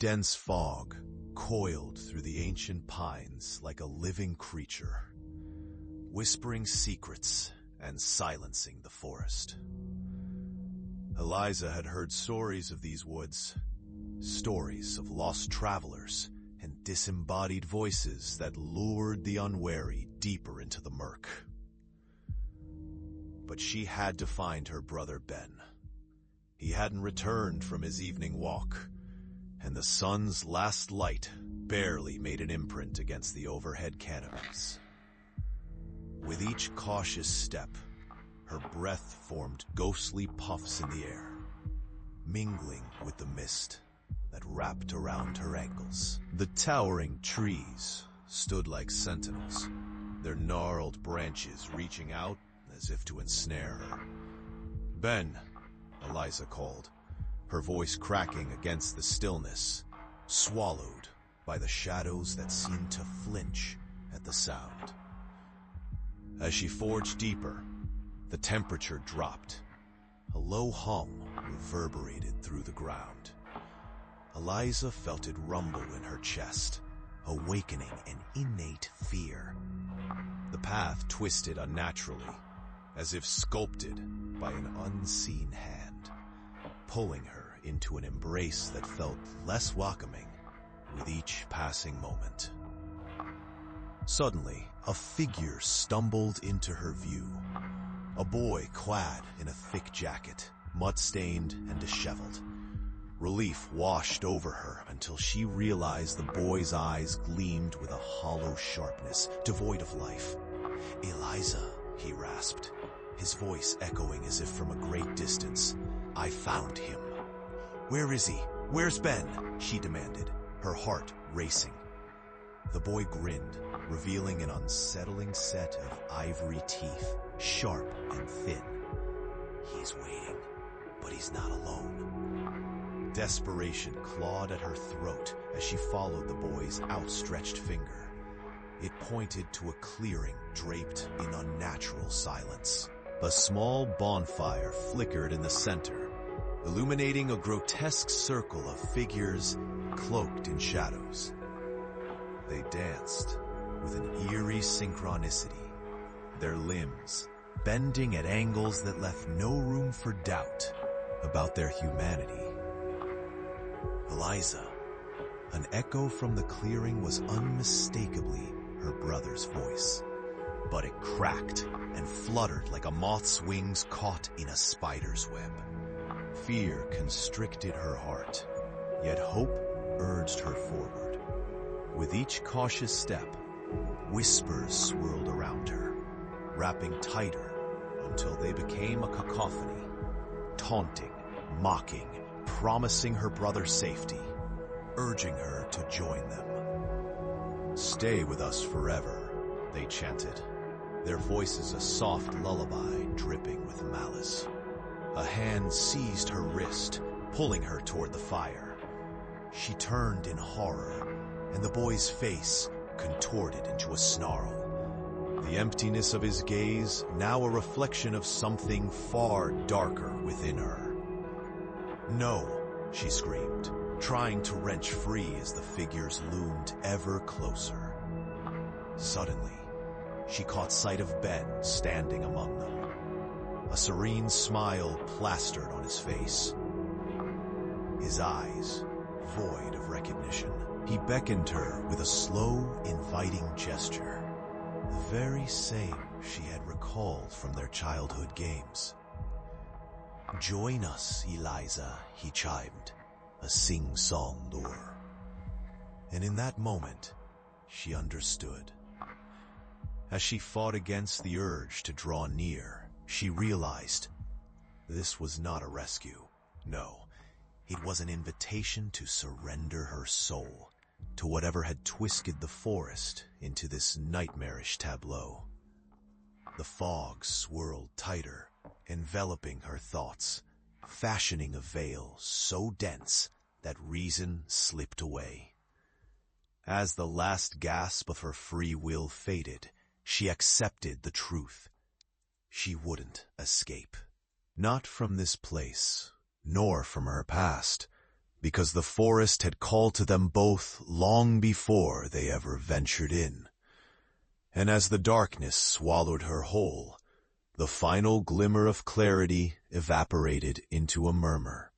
dense fog coiled through the ancient pines like a living creature, whispering secrets and silencing the forest. Eliza had heard stories of these woods, stories of lost travelers and disembodied voices that lured the unwary deeper into the murk. But she had to find her brother Ben. He hadn't returned from his evening walk, and the sun's last light barely made an imprint against the overhead canopies. With each cautious step, her breath formed ghostly puffs in the air, mingling with the mist that wrapped around her ankles. The towering trees stood like sentinels, their gnarled branches reaching out as if to ensnare her. "Ben," Eliza called, her voice cracking against the stillness, swallowed by the shadows that seemed to flinch at the sound. As she forged deeper, the temperature dropped. A low hum reverberated through the ground. Eliza felt it rumble in her chest, awakening an innate fear. The path twisted unnaturally, as if sculpted by an unseen hand, pulling her into an embrace that felt less welcoming with each passing moment. Suddenly, a figure stumbled into her view. A boy clad in a thick jacket, mud-stained and disheveled. Relief washed over her until she realized the boy's eyes gleamed with a hollow sharpness, devoid of life. "Eliza," he rasped, his voice echoing as if from a great distance. "I found him." "Where is he? Where's Ben?" she demanded, her heart racing. The boy grinned, revealing an unsettling set of ivory teeth, sharp and thin. "He's waiting, but he's not alone." Desperation clawed at her throat as she followed the boy's outstretched finger. It pointed to a clearing draped in unnatural silence. A small bonfire flickered in the center, illuminating a grotesque circle of figures cloaked in shadows. They danced with an eerie synchronicity, their limbs bending at angles that left no room for doubt about their humanity. "Eliza," an echo from the clearing was unmistakably her brother's voice, but it cracked and fluttered like a moth's wings caught in a spider's web. Fear constricted her heart, yet hope urged her forward. With each cautious step, whispers swirled around her, wrapping tighter until they became a cacophony, taunting, mocking, promising her brother safety, urging her to join them. "Stay with us forever," they chanted, their voices a soft lullaby dripping with malice. A hand seized her wrist, pulling her toward the fire. She turned in horror, and the boy's face contorted into a snarl. The emptiness of his gaze now a reflection of something far darker within her. "No," she screamed, trying to wrench free as the figures loomed ever closer. Suddenly, she caught sight of Ben standing among them. A serene smile plastered on his face. His eyes void of recognition. He beckoned her with a slow, inviting gesture, the very same she had recalled from their childhood games. "Join us, Eliza," he chimed, a sing-song lure. And in that moment, she understood. As she fought against the urge to draw near, she realized this was not a rescue. No, it was an invitation to surrender her soul to whatever had twisted the forest into this nightmarish tableau. The fog swirled tighter, enveloping her thoughts, fashioning a veil so dense that reason slipped away. As the last gasp of her free will faded, she accepted the truth. She wouldn't escape. Not from this place, nor from her past, because the forest had called to them both long before they ever ventured in. And as the darkness swallowed her whole, the final glimmer of clarity evaporated into a murmur,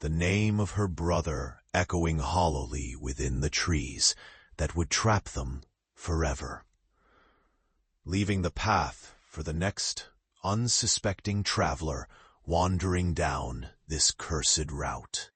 the name of her brother echoing hollowly within the trees that would trap them forever, leaving the path for the next unsuspecting traveler wandering down this cursed route.